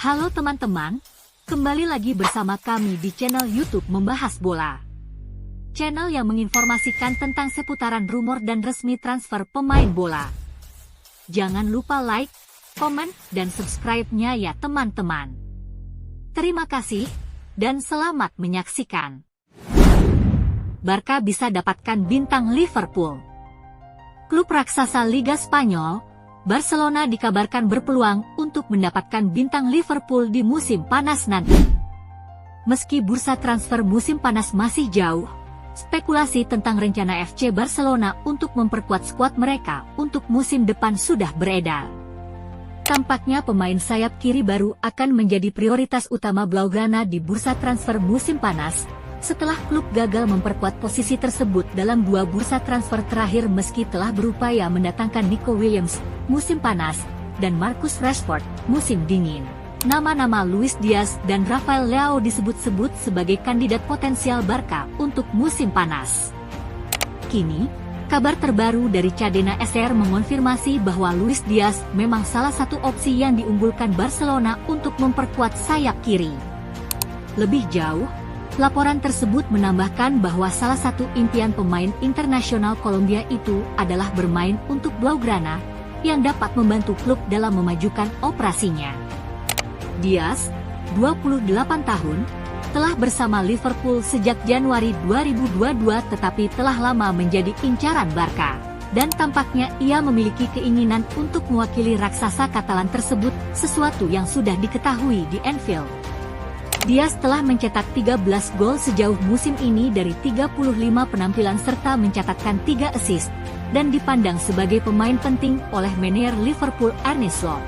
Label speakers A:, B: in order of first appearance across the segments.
A: Halo teman-teman, kembali lagi bersama kami di channel YouTube Membahas Bola. Channel yang menginformasikan tentang seputaran rumor dan resmi transfer pemain bola. Jangan lupa like, komen, dan subscribe-nya ya teman-teman. Terima kasih, dan selamat menyaksikan. Barca bisa dapatkan bintang Liverpool. Klub raksasa Liga Spanyol, Barcelona dikabarkan berpeluang untuk mendapatkan bintang Liverpool di musim panas nanti. Meski bursa transfer musim panas masih jauh, spekulasi tentang rencana FC Barcelona untuk memperkuat skuad mereka untuk musim depan sudah beredar. Tampaknya pemain sayap kiri baru akan menjadi prioritas utama Blaugrana di bursa transfer musim panas, setelah klub gagal memperkuat posisi tersebut dalam dua bursa transfer terakhir meski telah berupaya mendatangkan Nico Williams musim panas dan Marcus Rashford musim dingin. Nama-nama Luis Diaz dan Rafael Leao disebut-sebut sebagai kandidat potensial Barca untuk musim panas. Kini, kabar terbaru dari Cadena SR mengonfirmasi bahwa Luis Diaz memang salah satu opsi yang diunggulkan Barcelona untuk memperkuat sayap kiri. Lebih jauh, laporan tersebut menambahkan bahwa salah satu impian pemain internasional Kolombia itu adalah bermain untuk Blaugrana, yang dapat membantu klub dalam memajukan operasinya. Diaz, 28 tahun, telah bersama Liverpool sejak Januari 2022 tetapi telah lama menjadi incaran Barca, dan tampaknya ia memiliki keinginan untuk mewakili raksasa Katalan tersebut, sesuatu yang sudah diketahui di Anfield. Diaz telah mencetak 13 gol sejauh musim ini dari 35 penampilan serta mencatatkan 3 assist, dan dipandang sebagai pemain penting oleh manajer Liverpool Arne Slot.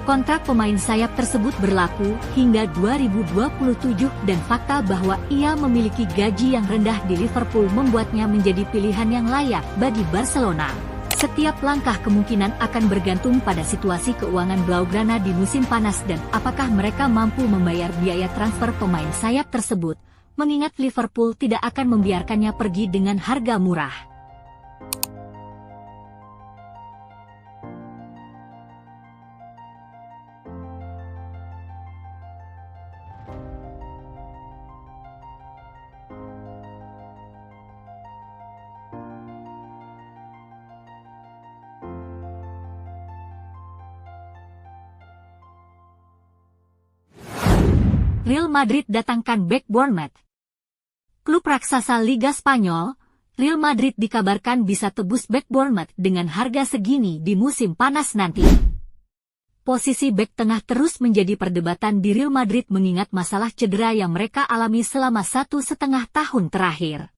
A: Kontrak pemain sayap tersebut berlaku hingga 2027 dan fakta bahwa ia memiliki gaji yang rendah di Liverpool membuatnya menjadi pilihan yang layak bagi Barcelona. Setiap langkah kemungkinan akan bergantung pada situasi keuangan Blaugrana di musim panas dan apakah mereka mampu membayar biaya transfer pemain sayap tersebut, mengingat Liverpool tidak akan membiarkannya pergi dengan harga murah. Real Madrid datangkan bek Bournemouth. Klub raksasa Liga Spanyol, Real Madrid dikabarkan bisa tebus bek Bournemouth dengan harga segini di musim panas nanti. Posisi bek tengah terus menjadi perdebatan di Real Madrid mengingat masalah cedera yang mereka alami selama 1,5 tahun terakhir.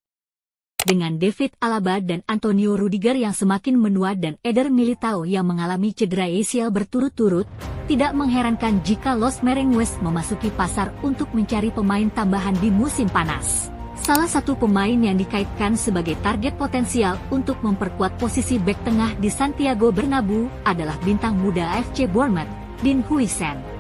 A: Dengan David Alaba dan Antonio Rudiger yang semakin menua dan Eder Militao yang mengalami cedera ACL berturut-turut, tidak mengherankan jika Los Merengues memasuki pasar untuk mencari pemain tambahan di musim panas. Salah satu pemain yang dikaitkan sebagai target potensial untuk memperkuat posisi bek tengah di Santiago Bernabeu adalah bintang muda FC Bournemouth, Dean Huijsen.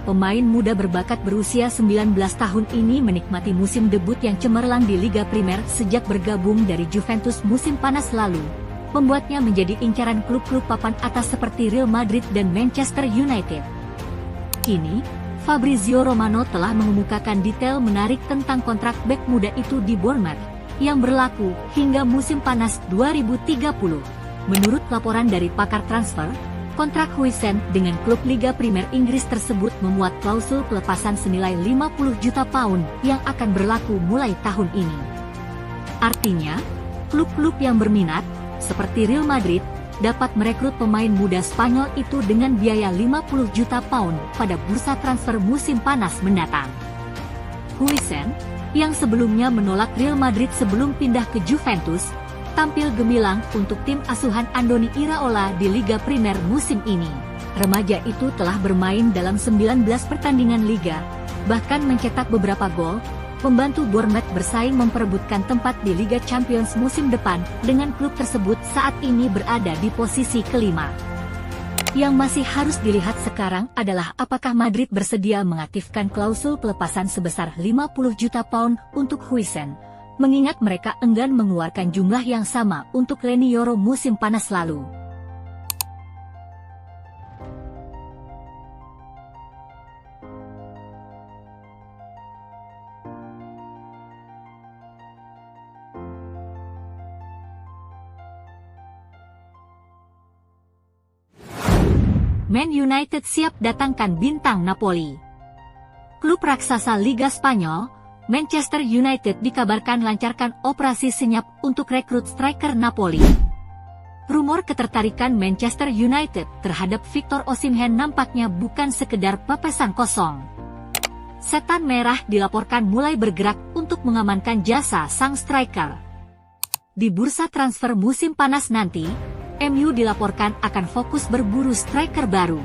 A: Pemain muda berbakat berusia 19 tahun ini menikmati musim debut yang cemerlang di Liga Primer sejak bergabung dari Juventus musim panas lalu, membuatnya menjadi incaran klub-klub papan atas seperti Real Madrid dan Manchester United. Kini, Fabrizio Romano telah mengemukakan detail menarik tentang kontrak bek muda itu di Bournemouth, yang berlaku hingga musim panas 2030. Menurut laporan dari pakar transfer, kontrak Huijsen dengan klub Liga Primer Inggris tersebut memuat klausul pelepasan senilai 50 juta pound yang akan berlaku mulai tahun ini. Artinya, klub-klub yang berminat, seperti Real Madrid, dapat merekrut pemain muda Spanyol itu dengan biaya 50 juta pound pada bursa transfer musim panas mendatang. Huijsen, yang sebelumnya menolak Real Madrid sebelum pindah ke Juventus, tampil gemilang untuk tim asuhan Andoni Iraola di Liga Primer musim ini. Remaja itu telah bermain dalam 19 pertandingan Liga, bahkan mencetak beberapa gol, membantu Bournemouth bersaing memperebutkan tempat di Liga Champions musim depan, dengan klub tersebut saat ini berada di posisi kelima. Yang masih harus dilihat sekarang adalah apakah Madrid bersedia mengaktifkan klausul pelepasan sebesar 50 juta pound untuk Huijsen, mengingat mereka enggan mengeluarkan jumlah yang sama untuk Leny Yoro musim panas lalu. Man United siap datangkan bintang Napoli. Klub raksasa Liga Spanyol, Manchester United dikabarkan lancarkan operasi senyap untuk rekrut striker Napoli. Rumor ketertarikan Manchester United terhadap Victor Osimhen nampaknya bukan sekedar pepesan kosong. Setan Merah dilaporkan mulai bergerak untuk mengamankan jasa sang striker. Di bursa transfer musim panas nanti, MU dilaporkan akan fokus berburu striker baru.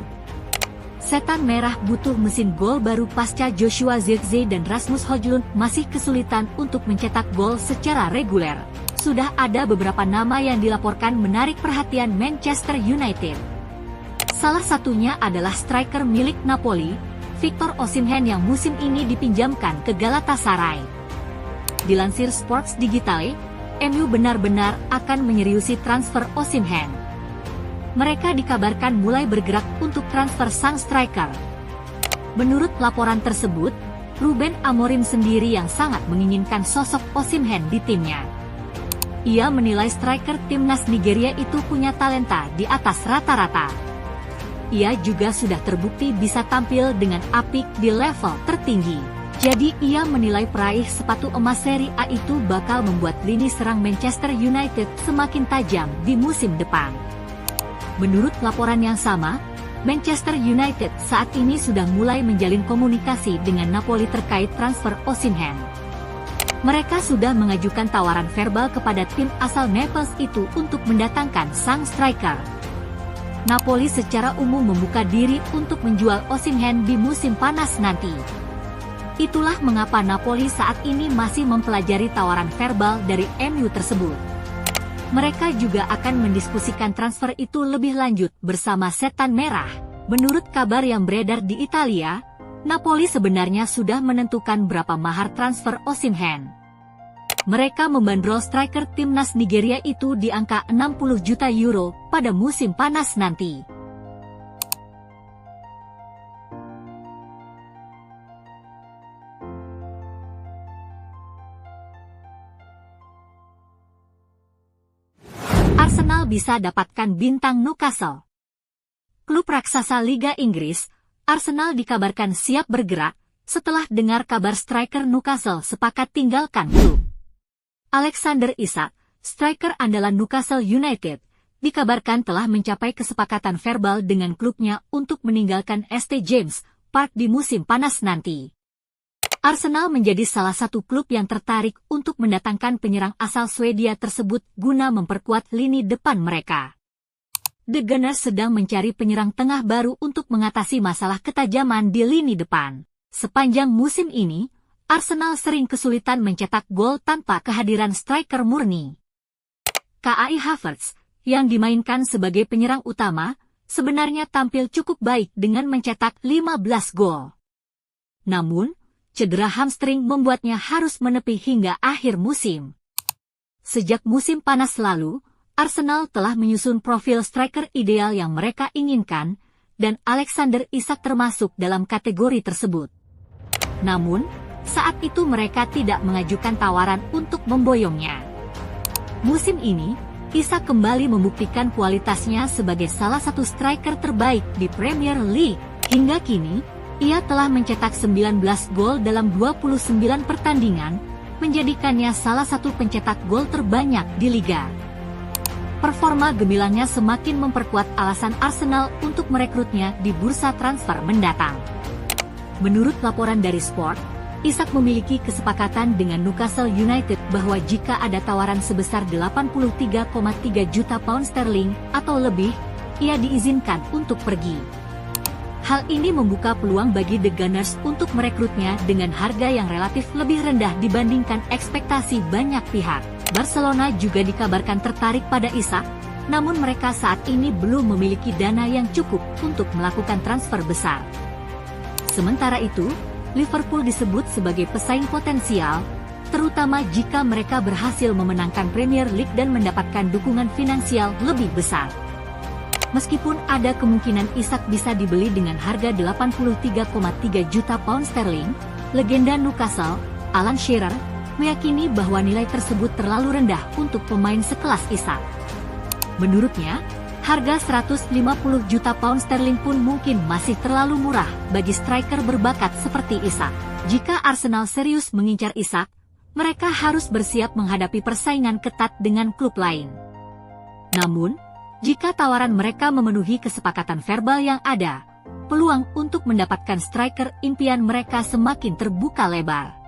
A: Setan Merah butuh mesin gol baru pasca Joshua Zirkzee dan Rasmus Højlund masih kesulitan untuk mencetak gol secara reguler. Sudah ada beberapa nama yang dilaporkan menarik perhatian Manchester United. Salah satunya adalah striker milik Napoli, Victor Osimhen yang musim ini dipinjamkan ke Galatasaray. Dilansir Sports Digitale, MU benar-benar akan menyeriusi transfer Osimhen. Mereka dikabarkan mulai bergerak untuk transfer sang striker. Menurut laporan tersebut, Ruben Amorim sendiri yang sangat menginginkan sosok Osimhen di timnya. Ia menilai striker timnas Nigeria itu punya talenta di atas rata-rata. Ia juga sudah terbukti bisa tampil dengan apik di level tertinggi. Jadi ia menilai peraih sepatu emas Serie A itu bakal membuat lini serang Manchester United semakin tajam di musim depan. Menurut laporan yang sama, Manchester United saat ini sudah mulai menjalin komunikasi dengan Napoli terkait transfer Osimhen. Mereka sudah mengajukan tawaran verbal kepada tim asal Naples itu untuk mendatangkan sang striker. Napoli secara umum membuka diri untuk menjual Osimhen di musim panas nanti. Itulah mengapa Napoli saat ini masih mempelajari tawaran verbal dari MU tersebut. Mereka juga akan mendiskusikan transfer itu lebih lanjut bersama Setan Merah. Menurut kabar yang beredar di Italia, Napoli sebenarnya sudah menentukan berapa mahar transfer Osimhen. Mereka membandrol striker timnas Nigeria itu di angka 60 juta euro pada musim panas nanti. Arsenal bisa dapatkan bintang Newcastle. Klub raksasa Liga Inggris, Arsenal dikabarkan siap bergerak setelah dengar kabar striker Newcastle sepakat tinggalkan klub. Alexander Isak, striker andalan Newcastle United, dikabarkan telah mencapai kesepakatan verbal dengan klubnya untuk meninggalkan St. James Park di musim panas nanti. Arsenal menjadi salah satu klub yang tertarik untuk mendatangkan penyerang asal Swedia tersebut guna memperkuat lini depan mereka. The Gunners sedang mencari penyerang tengah baru untuk mengatasi masalah ketajaman di lini depan. Sepanjang musim ini, Arsenal sering kesulitan mencetak gol tanpa kehadiran striker murni. Kai Havertz, yang dimainkan sebagai penyerang utama, sebenarnya tampil cukup baik dengan mencetak 15 gol. Namun, cedera hamstring membuatnya harus menepi hingga akhir musim. Sejak musim panas lalu, Arsenal telah menyusun profil striker ideal yang mereka inginkan, dan Alexander Isak termasuk dalam kategori tersebut. Namun, saat itu mereka tidak mengajukan tawaran untuk memboyongnya. Musim ini, Isak kembali membuktikan kualitasnya sebagai salah satu striker terbaik di Premier League. Hingga kini, ia telah mencetak 19 gol dalam 29 pertandingan, menjadikannya salah satu pencetak gol terbanyak di liga. Performa gemilangnya semakin memperkuat alasan Arsenal untuk merekrutnya di bursa transfer mendatang. Menurut laporan dari Sport, Isak memiliki kesepakatan dengan Newcastle United bahwa jika ada tawaran sebesar 83,3 juta pound sterling atau lebih, ia diizinkan untuk pergi. Hal ini membuka peluang bagi The Gunners untuk merekrutnya dengan harga yang relatif lebih rendah dibandingkan ekspektasi banyak pihak. Barcelona juga dikabarkan tertarik pada Isak, namun mereka saat ini belum memiliki dana yang cukup untuk melakukan transfer besar. Sementara itu, Liverpool disebut sebagai pesaing potensial, terutama jika mereka berhasil memenangkan Premier League dan mendapatkan dukungan finansial lebih besar. Meskipun ada kemungkinan Isak bisa dibeli dengan harga 83,3 juta pound sterling, legenda Newcastle, Alan Shearer, meyakini bahwa nilai tersebut terlalu rendah untuk pemain sekelas Isak. Menurutnya, Harga 150 juta pound sterling pun mungkin masih terlalu murah bagi striker berbakat seperti Isak. Jika Arsenal serius mengincar Isak, mereka harus bersiap menghadapi persaingan ketat dengan klub lain. Namun, jika tawaran mereka memenuhi kesepakatan verbal yang ada, peluang untuk mendapatkan striker impian mereka semakin terbuka lebar.